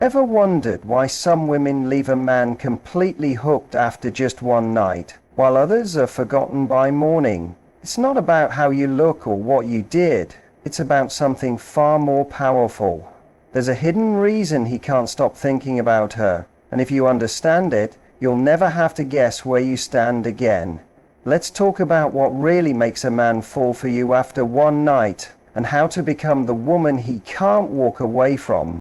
Ever wondered why some women leave a man completely hooked after just one night, while others are forgotten by morning? It's not about how you look or what you did. It's about something far more powerful. There's a hidden reason he can't stop thinking about her, and if you understand it, you'll never have to guess where you stand again. Let's talk about what really makes a man fall for you after one night, and how to become the woman he can't walk away from.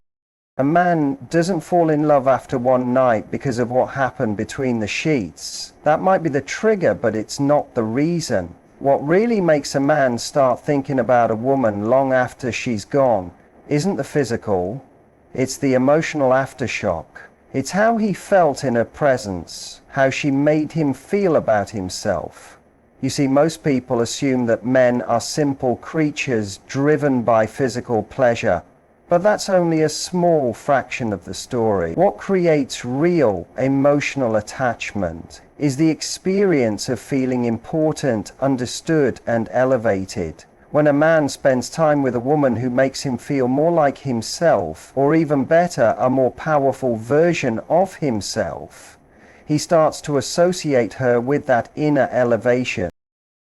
A man doesn't fall in love after one night because of what happened between the sheets. That might be the trigger, but it's not the reason. What really makes a man start thinking about a woman long after she's gone isn't the physical, it's the emotional aftershock. It's how he felt in her presence, how she made him feel about himself. You see, most people assume that men are simple creatures driven by physical pleasure, but that's only a small fraction of the story. What creates real emotional attachment is the experience of feeling important, understood, and elevated. When a man spends time with a woman who makes him feel more like himself, or even better, a more powerful version of himself, he starts to associate her with that inner elevation.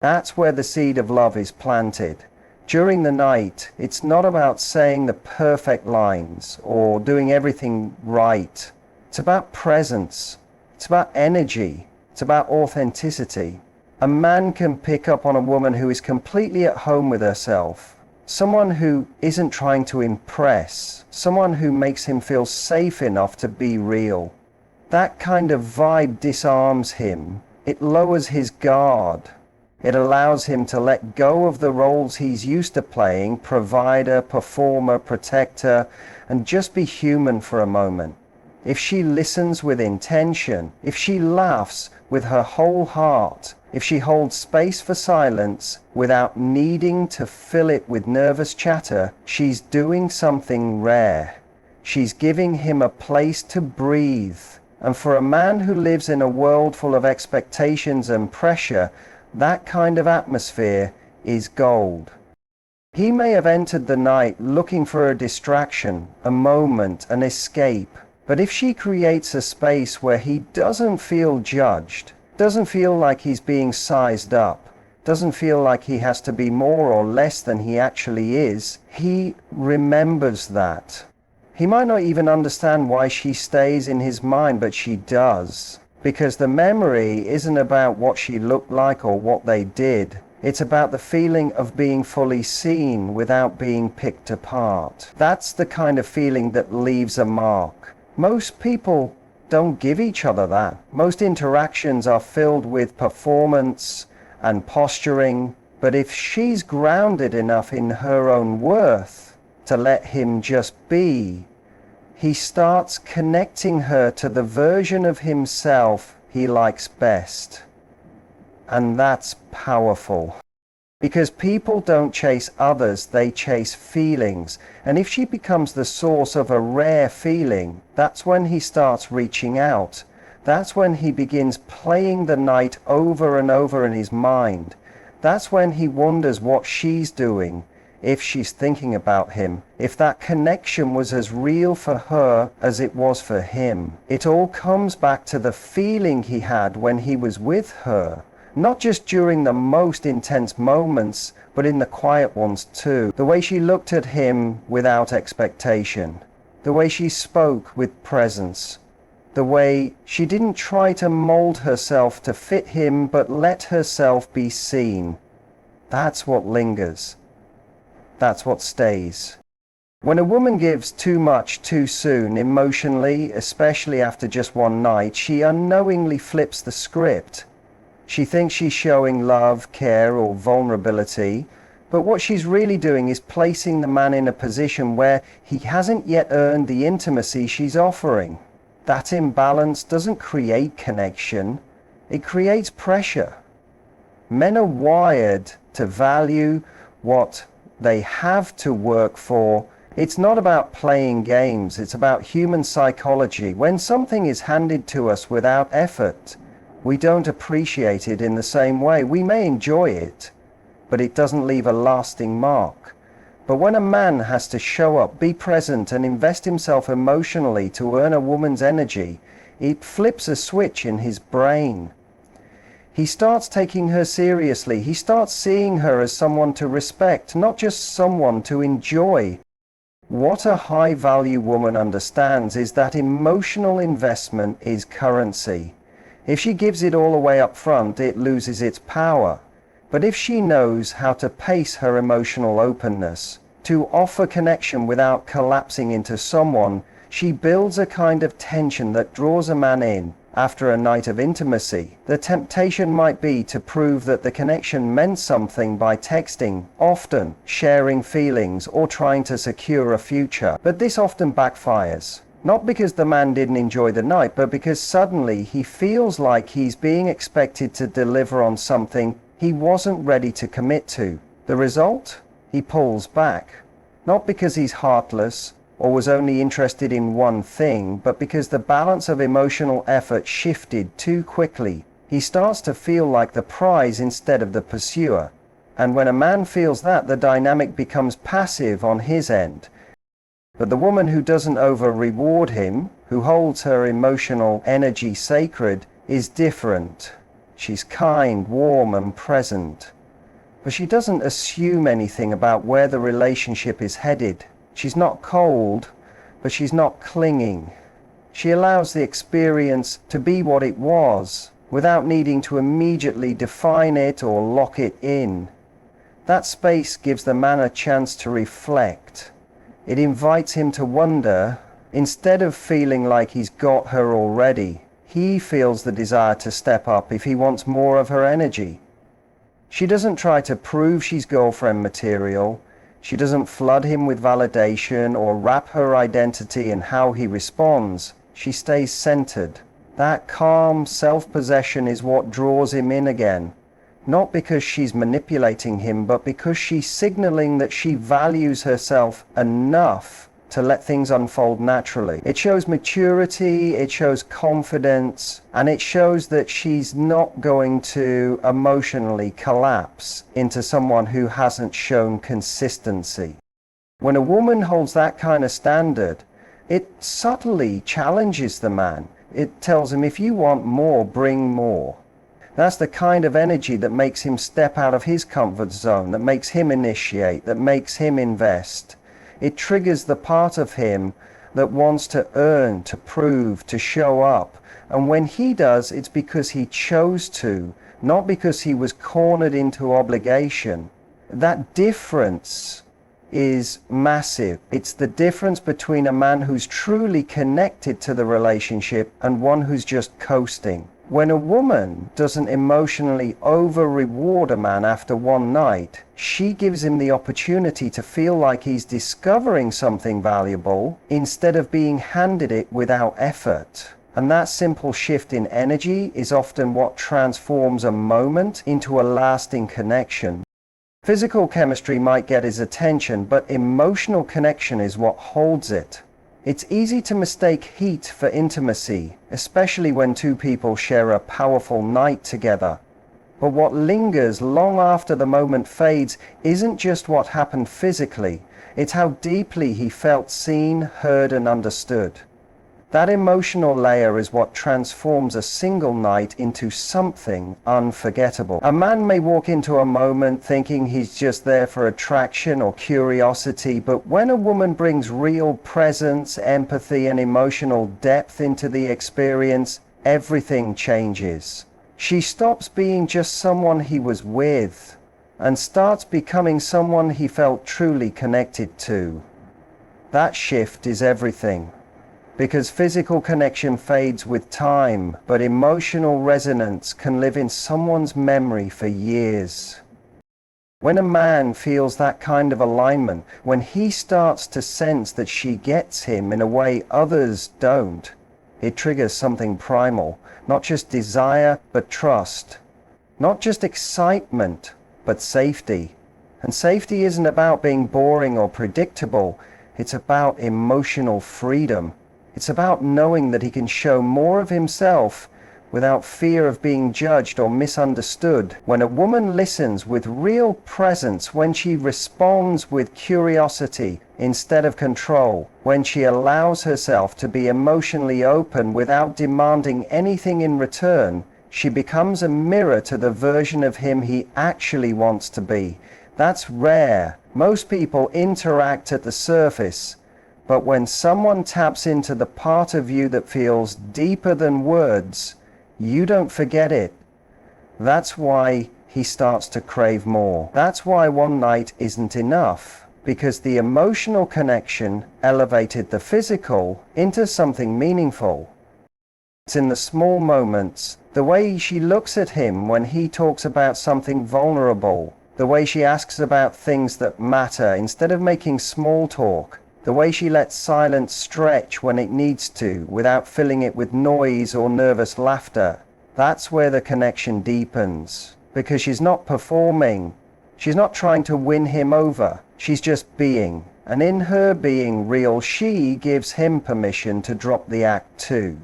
That's where the seed of love is planted. During the night, it's not about saying the perfect lines or doing everything right. It's about presence. It's about energy. It's about authenticity. A man can pick up on a woman who is completely at home with herself, someone who isn't trying to impress, someone who makes him feel safe enough to be real. That kind of vibe disarms him. It lowers his guard. It allows him to let go of the roles he's used to playing, provider, performer, protector, and just be human for a moment. If she listens with intention, if she laughs with her whole heart, if she holds space for silence without needing to fill it with nervous chatter, she's doing something rare. She's giving him a place to breathe. And for a man who lives in a world full of expectations and pressure, that kind of atmosphere is gold. He may have entered the night looking for a distraction, a moment, an escape. But if she creates a space where he doesn't feel judged, doesn't feel like he's being sized up, doesn't feel like he has to be more or less than he actually is, he remembers that. He might not even understand why she stays in his mind, but she does. Because the memory isn't about what she looked like or what they did. It's about the feeling of being fully seen without being picked apart. That's the kind of feeling that leaves a mark. Most people don't give each other that. Most interactions are filled with performance and posturing. But if she's grounded enough in her own worth to let him just be, he starts connecting her to the version of himself he likes best. And that's powerful. Because people don't chase others, they chase feelings. And if she becomes the source of a rare feeling, that's when he starts reaching out. That's when he begins playing the night over and over in his mind. That's when he wonders what she's doing, if she's thinking about him, if that connection was as real for her as it was for him. It all comes back to the feeling he had when he was with her. Not just during the most intense moments, but in the quiet ones too. The way she looked at him without expectation. The way she spoke with presence. The way she didn't try to mold herself to fit him, but let herself be seen. That's what lingers. That's what stays. When a woman gives too much too soon emotionally, especially after just one night, she unknowingly flips the script. She thinks she's showing love, care, or vulnerability, but what she's really doing is placing the man in a position where he hasn't yet earned the intimacy she's offering. That imbalance doesn't create connection, it creates pressure. Men are wired to value what they have to work for. It's not about playing games, it's about human psychology. When something is handed to us without effort, we don't appreciate it in the same way. We may enjoy it, but it doesn't leave a lasting mark. But when a man has to show up, be present, and invest himself emotionally to earn a woman's energy, it flips a switch in his brain. He starts taking her seriously. He starts seeing her as someone to respect, not just someone to enjoy. What a high-value woman understands is that emotional investment is currency. If she gives it all away up front, it loses its power. But if she knows how to pace her emotional openness, to offer connection without collapsing into someone, she builds a kind of tension that draws a man in. After a night of intimacy, the temptation might be to prove that the connection meant something by texting, often sharing feelings, or trying to secure a future. But this often backfires. Not because the man didn't enjoy the night, but because suddenly he feels like he's being expected to deliver on something he wasn't ready to commit to. The result? He pulls back. Not because he's heartless, or was only interested in one thing, but because the balance of emotional effort shifted too quickly. He starts to feel like the prize instead of the pursuer. And when a man feels that, the dynamic becomes passive on his end. But the woman who doesn't over-reward him, who holds her emotional energy sacred, is different. She's kind, warm, and present. But she doesn't assume anything about where the relationship is headed. She's not cold, but she's not clinging. She allows the experience to be what it was, without needing to immediately define it or lock it in. That space gives the man a chance to reflect. It invites him to wonder. Instead of feeling like he's got her already, he feels the desire to step up if he wants more of her energy. She doesn't try to prove she's girlfriend material. She doesn't flood him with validation or wrap her identity in how he responds. She stays centered. That calm self-possession is what draws him in again. Not because she's manipulating him, but because she's signaling that she values herself enough to let things unfold naturally. It shows maturity, it shows confidence, and it shows that she's not going to emotionally collapse into someone who hasn't shown consistency. When a woman holds that kind of standard, it subtly challenges the man. It tells him, if you want more, bring more. That's the kind of energy that makes him step out of his comfort zone, that makes him initiate, that makes him invest. It triggers the part of him that wants to earn, to prove, to show up. And when he does, it's because he chose to, not because he was cornered into obligation. That difference is massive. It's the difference between a man who's truly connected to the relationship and one who's just coasting. When a woman doesn't emotionally over-reward a man after one night, she gives him the opportunity to feel like he's discovering something valuable instead of being handed it without effort. And that simple shift in energy is often what transforms a moment into a lasting connection. Physical chemistry might get his attention, but emotional connection is what holds it. It's easy to mistake heat for intimacy, especially when two people share a powerful night together. But what lingers long after the moment fades isn't just what happened physically, it's how deeply he felt seen, heard, and understood. That emotional layer is what transforms a single night into something unforgettable. A man may walk into a moment thinking he's just there for attraction or curiosity, but when a woman brings real presence, empathy, and emotional depth into the experience, everything changes. She stops being just someone he was with and starts becoming someone he felt truly connected to. That shift is everything. Because physical connection fades with time, but emotional resonance can live in someone's memory for years. When a man feels that kind of alignment, when he starts to sense that she gets him in a way others don't, it triggers something primal, not just desire, but trust. Not just excitement, but safety. And safety isn't about being boring or predictable, it's about emotional freedom. It's about knowing that he can show more of himself without fear of being judged or misunderstood. When a woman listens with real presence, when she responds with curiosity instead of control, when she allows herself to be emotionally open without demanding anything in return, she becomes a mirror to the version of him he actually wants to be. That's rare. Most people interact at the surface, but when someone taps into the part of you that feels deeper than words, you don't forget it. That's why he starts to crave more. That's why one night isn't enough, because the emotional connection elevated the physical into something meaningful. It's in the small moments, the way she looks at him when he talks about something vulnerable, the way she asks about things that matter instead of making small talk, the way she lets silence stretch when it needs to without filling it with noise or nervous laughter. That's where the connection deepens, because she's not performing. She's not trying to win him over. She's just being. And in her being real, she gives him permission to drop the act too.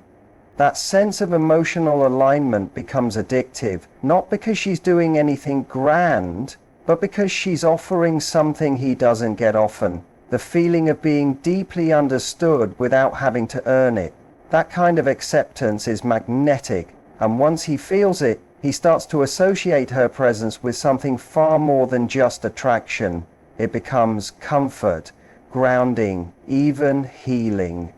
That sense of emotional alignment becomes addictive, not because she's doing anything grand, but because she's offering something he doesn't get often. The feeling of being deeply understood without having to earn it. That kind of acceptance is magnetic, and once he feels it, he starts to associate her presence with something far more than just attraction. It becomes comfort, grounding, even healing.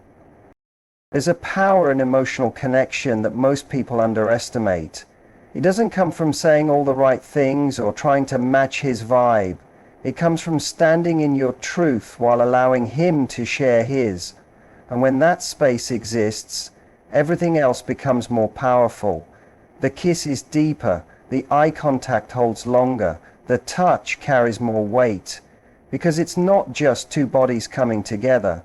There's a power in emotional connection that most people underestimate. It doesn't come from saying all the right things or trying to match his vibe. It comes from standing in your truth while allowing him to share his. And when that space exists, everything else becomes more powerful. The kiss is deeper, the eye contact holds longer, the touch carries more weight. Because it's not just two bodies coming together.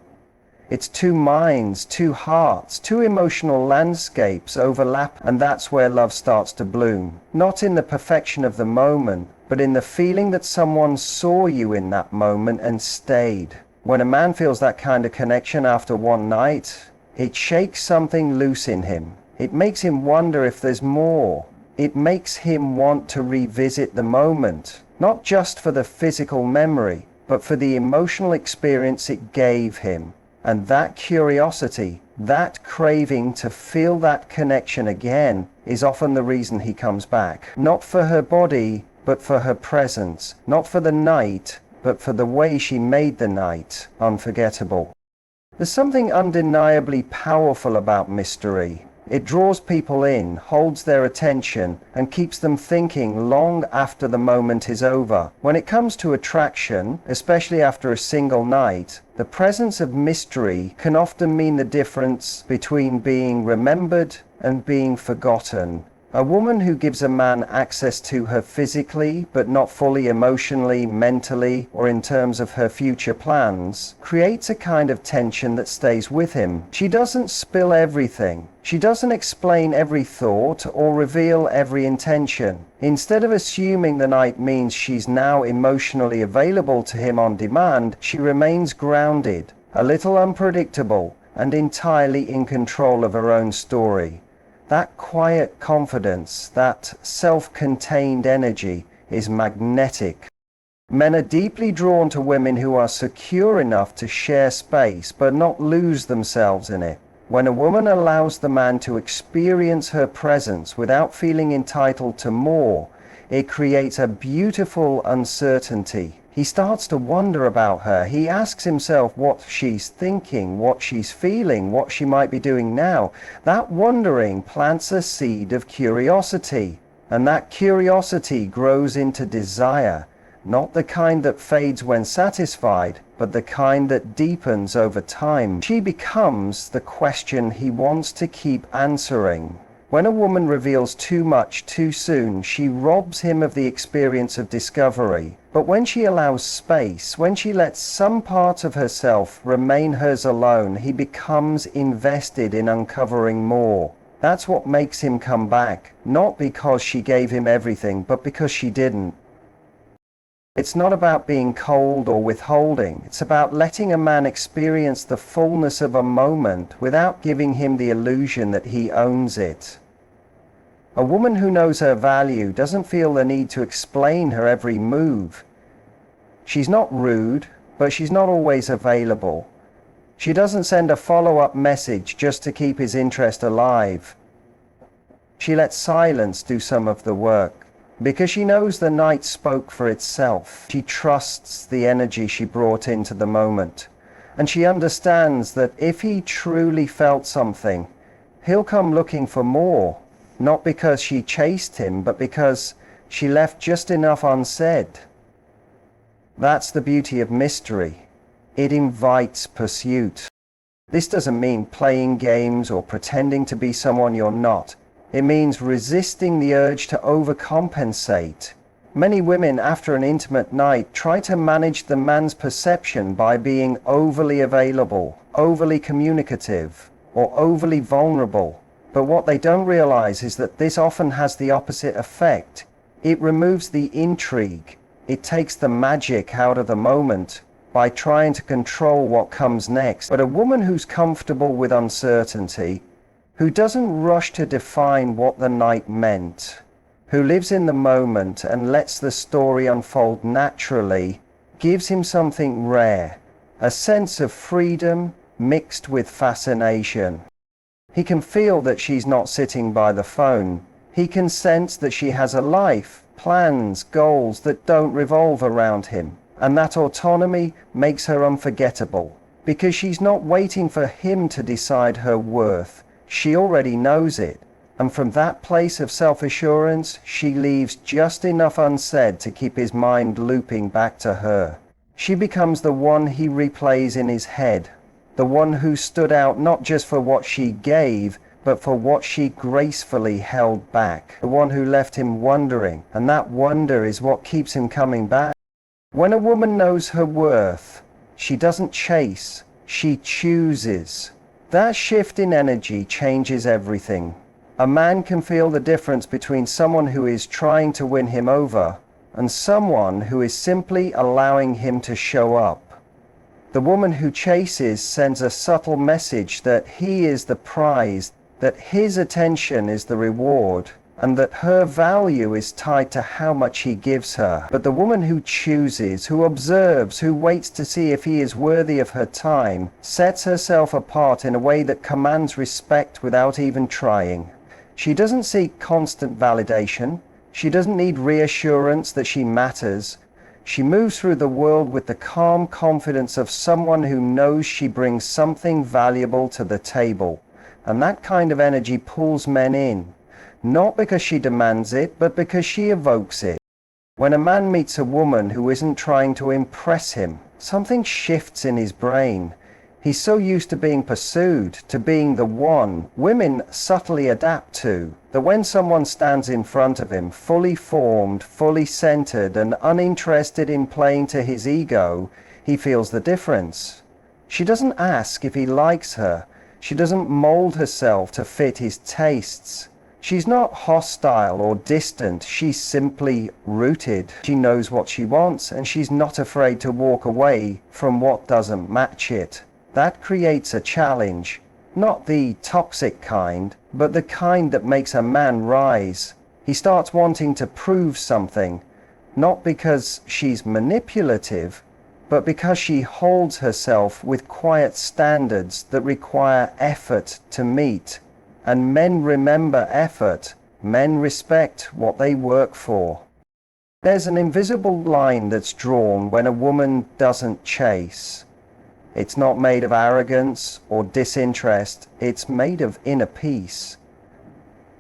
It's two minds, two hearts, two emotional landscapes overlap, and that's where love starts to bloom. Not in the perfection of the moment, but in the feeling that someone saw you in that moment and stayed. When a man feels that kind of connection after one night, it shakes something loose in him. It makes him wonder if there's more. It makes him want to revisit the moment, not just for the physical memory, but for the emotional experience it gave him. And that curiosity, that craving to feel that connection again, is often the reason he comes back. Not for her body, but for her presence. Not for the night, but for the way she made the night unforgettable. There's something undeniably powerful about mystery. It draws people in, holds their attention, and keeps them thinking long after the moment is over. When it comes to attraction, especially after a single night, the presence of mystery can often mean the difference between being remembered and being forgotten. A woman who gives a man access to her physically, but not fully emotionally, mentally, or in terms of her future plans, creates a kind of tension that stays with him. She doesn't spill everything. She doesn't explain every thought or reveal every intention. Instead of assuming the night means she's now emotionally available to him on demand, she remains grounded, a little unpredictable, and entirely in control of her own story. That quiet confidence, that self-contained energy is magnetic. Men are deeply drawn to women who are secure enough to share space but not lose themselves in it. When a woman allows the man to experience her presence without feeling entitled to more, it creates a beautiful uncertainty. He starts to wonder about her. He asks himself what she's thinking, what she's feeling, what she might be doing now. That wondering plants a seed of curiosity, and that curiosity grows into desire, not the kind that fades when satisfied, but the kind that deepens over time. She becomes the question he wants to keep answering. When a woman reveals too much too soon, she robs him of the experience of discovery. But when she allows space, when she lets some part of herself remain hers alone, he becomes invested in uncovering more. That's what makes him come back, not because she gave him everything, but because she didn't. It's not about being cold or withholding. It's about letting a man experience the fullness of a moment without giving him the illusion that he owns it. A woman who knows her value doesn't feel the need to explain her every move. She's not rude, but she's not always available. She doesn't send a follow-up message just to keep his interest alive. She lets silence do some of the work, because she knows the night spoke for itself. She trusts the energy she brought into the moment, and she understands that if he truly felt something, he'll come looking for more, not because she chased him, but because she left just enough unsaid. That's the beauty of mystery. It invites pursuit. This doesn't mean playing games or pretending to be someone you're not. It means resisting the urge to overcompensate. Many women after an intimate night try to manage the man's perception by being overly available, overly communicative, or overly vulnerable. But what they don't realize is that this often has the opposite effect. It removes the intrigue. It takes the magic out of the moment by trying to control what comes next. But a woman who's comfortable with uncertainty, who doesn't rush to define what the night meant, who lives in the moment and lets the story unfold naturally, gives him something rare, a sense of freedom mixed with fascination. He can feel that she's not sitting by the phone. He can sense that she has a life, plans, goals that don't revolve around him. And that autonomy makes her unforgettable, because she's not waiting for him to decide her worth. She already knows it, and from that place of self-assurance, she leaves just enough unsaid to keep his mind looping back to her. She becomes the one he replays in his head, the one who stood out not just for what she gave, but for what she gracefully held back, the one who left him wondering, and that wonder is what keeps him coming back. When a woman knows her worth, she doesn't chase, she chooses. That shift in energy changes everything. A man can feel the difference between someone who is trying to win him over and someone who is simply allowing him to show up. The woman who chases sends a subtle message that he is the prize, that his attention is the reward, and that her value is tied to how much he gives her. But the woman who chooses, who observes, who waits to see if he is worthy of her time, sets herself apart in a way that commands respect without even trying. She doesn't seek constant validation. She doesn't need reassurance that she matters. She moves through the world with the calm confidence of someone who knows she brings something valuable to the table. And that kind of energy pulls men in. Not because she demands it, but because she evokes it. When a man meets a woman who isn't trying to impress him, something shifts in his brain. He's so used to being pursued, to being the one women subtly adapt to, that when someone stands in front of him, fully formed, fully centered, and uninterested in playing to his ego, he feels the difference. She doesn't ask if he likes her. She doesn't mold herself to fit his tastes. She's not hostile or distant, she's simply rooted. She knows what she wants, and she's not afraid to walk away from what doesn't match it. That creates a challenge, not the toxic kind, but the kind that makes a man rise. He starts wanting to prove something, not because she's manipulative, but because she holds herself with quiet standards that require effort to meet. And men remember effort. Men respect what they work for. There's an invisible line that's drawn when a woman doesn't chase. It's not made of arrogance or disinterest. It's made of inner peace.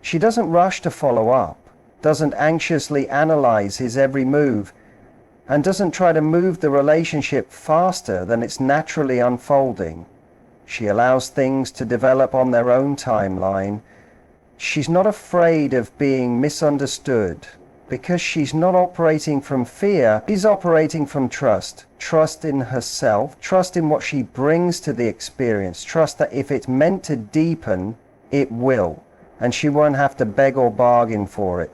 She doesn't rush to follow up, doesn't anxiously analyze his every move, and doesn't try to move the relationship faster than it's naturally unfolding. She allows things to develop on their own timeline. She's not afraid of being misunderstood because she's not operating from fear. She's operating from trust. Trust in herself, trust in what she brings to the experience, trust that if it's meant to deepen, it will, and she won't have to beg or bargain for it.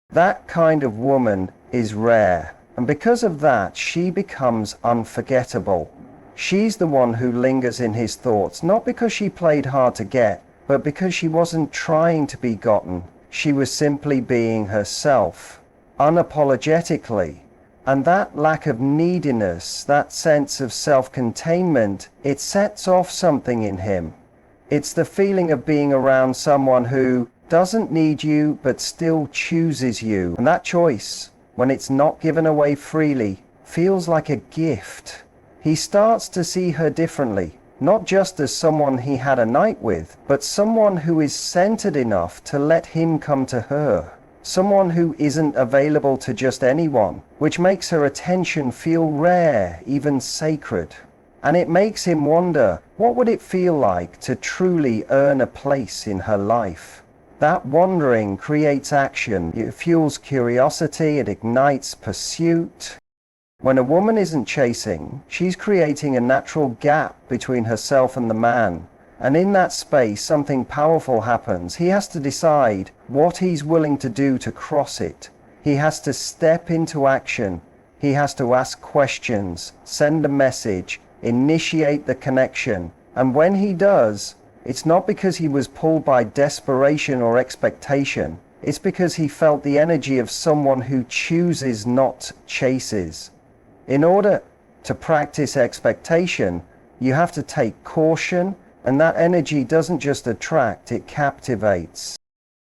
That kind of woman is rare, and because of that, she becomes unforgettable. She's the one who lingers in his thoughts, not because she played hard to get, but because she wasn't trying to be gotten. She was simply being herself, unapologetically. And that lack of neediness, that sense of self-containment, it sets off something in him. It's the feeling of being around someone who doesn't need you but still chooses you. And that choice, when it's not given away freely, feels like a gift. He starts to see her differently, not just as someone he had a night with, but someone who is centered enough to let him come to her. Someone who isn't available to just anyone, which makes her attention feel rare, even sacred. And it makes him wonder, what would it feel like to truly earn a place in her life? That wondering creates action. It fuels curiosity, it ignites pursuit. When a woman isn't chasing, she's creating a natural gap between herself and the man. And in that space, something powerful happens. He has to decide what he's willing to do to cross it. He has to step into action. He has to ask questions, send a message, initiate the connection. And when he does, it's not because he was pulled by desperation or expectation. It's because he felt the energy of someone who chooses, not chases. In order to practice expectation, you have to take caution, and that energy doesn't just attract, it captivates.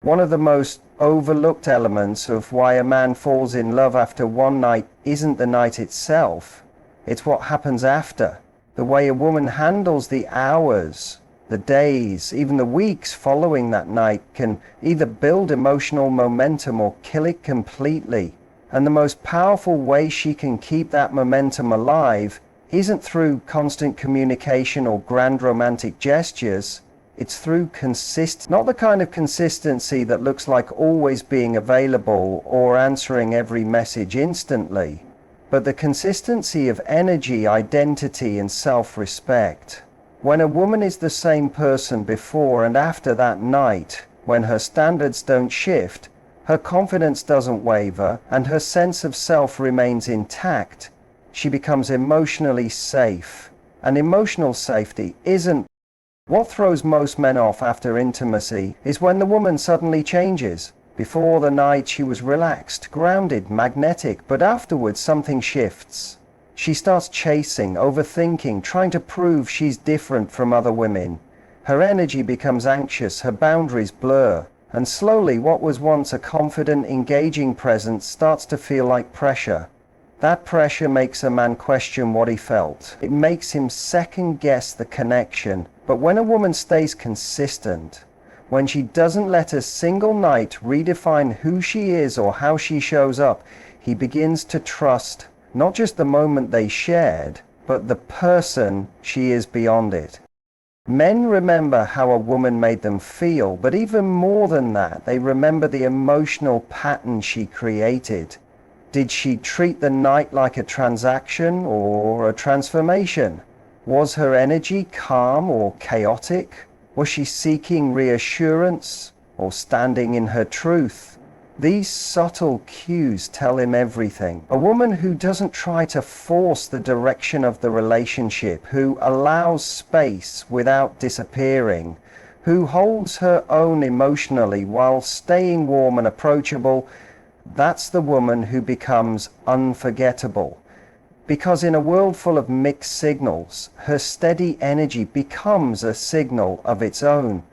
One of the most overlooked elements of why a man falls in love after one night isn't the night itself, it's what happens after. The way a woman handles the hours, the days, even the weeks following that night can either build emotional momentum or kill it completely. And the most powerful way she can keep that momentum alive isn't through constant communication or grand romantic gestures. It's through not the kind of consistency that looks like always being available or answering every message instantly, but the consistency of energy, identity, and self-respect. When a woman is the same person before and after that night, when her standards don't shift, her confidence doesn't waver, and her sense of self remains intact, she becomes emotionally safe. And emotional safety isn't. What throws most men off after intimacy is when the woman suddenly changes. Before the night she was relaxed, grounded, magnetic, but afterwards something shifts. She starts chasing, overthinking, trying to prove she's different from other women. Her energy becomes anxious, her boundaries blur, and slowly what was once a confident, engaging presence starts to feel like pressure. That pressure makes a man question what he felt. It makes him second guess the connection. But when a woman stays consistent, when she doesn't let a single night redefine who she is or how she shows up, he begins to trust not just the moment they shared, but the person she is beyond it. Men remember how a woman made them feel, but even more than that, they remember the emotional pattern she created. Did she treat the night like a transaction or a transformation? Was her energy calm or chaotic? Was she seeking reassurance or standing in her truth? These subtle cues tell him everything. A woman who doesn't try to force the direction of the relationship, who allows space without disappearing, who holds her own emotionally while staying warm and approachable, that's the woman who becomes unforgettable. Because in a world full of mixed signals, her steady energy becomes a signal of its own.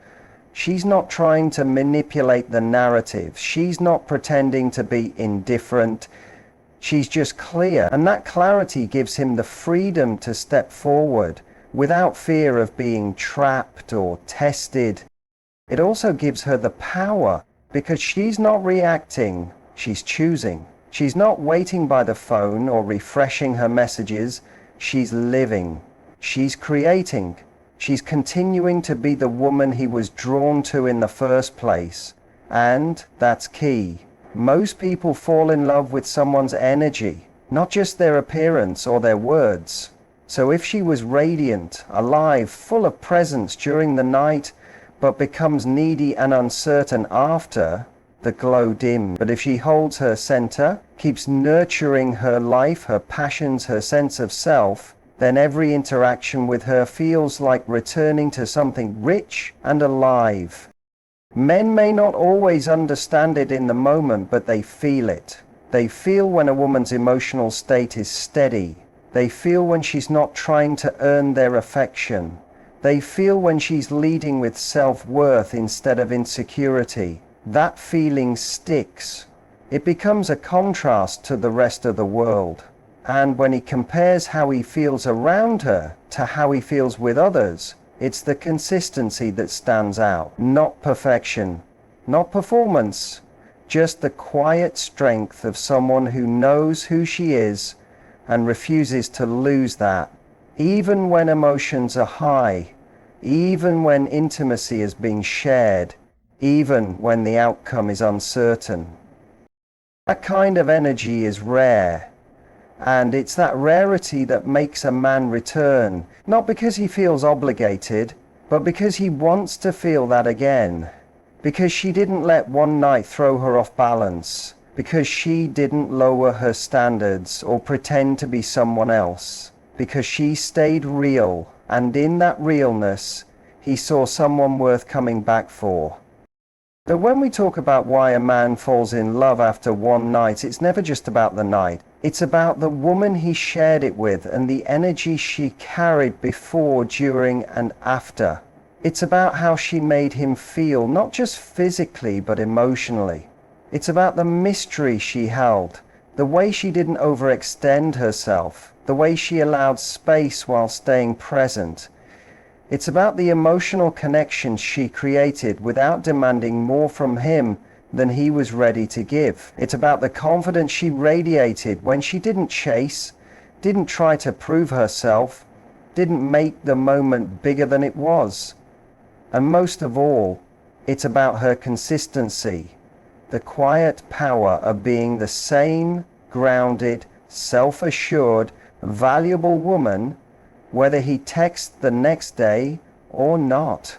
She's not trying to manipulate the narrative. She's not pretending to be indifferent. She's just clear, and that clarity gives him the freedom to step forward without fear of being trapped or tested. It also gives her the power, because she's not reacting, she's choosing. She's not waiting by the phone or refreshing her messages. She's living. She's creating. She's continuing to be the woman he was drawn to in the first place. And that's key. Most people fall in love with someone's energy, not just their appearance or their words. So if she was radiant, alive, full of presence during the night, but becomes needy and uncertain after, the glow dims. But if she holds her center, keeps nurturing her life, her passions, her sense of self, then every interaction with her feels like returning to something rich and alive. Men may not always understand it in the moment, but they feel it. They feel when a woman's emotional state is steady. They feel when she's not trying to earn their affection. They feel when she's leading with self-worth instead of insecurity. That feeling sticks. It becomes a contrast to the rest of the world. And when he compares how he feels around her to how he feels with others, it's the consistency that stands out, not perfection, not performance, just the quiet strength of someone who knows who she is and refuses to lose that, even when emotions are high, even when intimacy is being shared, even when the outcome is uncertain. That kind of energy is rare. And it's that rarity that makes a man return, not because he feels obligated, but because he wants to feel that again. Because she didn't let one night throw her off balance. Because she didn't lower her standards or pretend to be someone else. Because she stayed real, and in that realness, he saw someone worth coming back for. But when we talk about why a man falls in love after one night, it's never just about the night. It's about the woman he shared it with and the energy she carried before, during, and after. It's about how she made him feel, not just physically, but emotionally. It's about the mystery she held, the way she didn't overextend herself, the way she allowed space while staying present. It's about the emotional connection she created without demanding more from him than he was ready to give. It's about the confidence she radiated when she didn't chase, didn't try to prove herself, didn't make the moment bigger than it was. And most of all, it's about her consistency, the quiet power of being the same grounded, self-assured, valuable woman whether he texts the next day or not.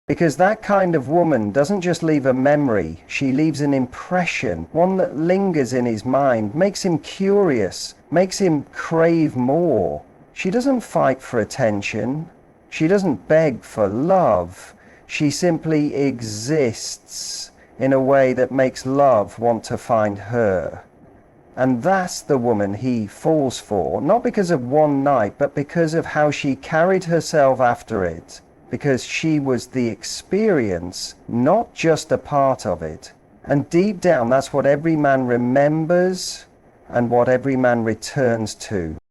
Because that kind of woman doesn't just leave a memory, she leaves an impression, one that lingers in his mind, makes him curious, makes him crave more. She doesn't fight for attention, she doesn't beg for love, she simply exists in a way that makes love want to find her. And that's the woman he falls for, not because of one night, but because of how she carried herself after it. Because she was the experience, not just a part of it. And deep down, that's what every man remembers and what every man returns to.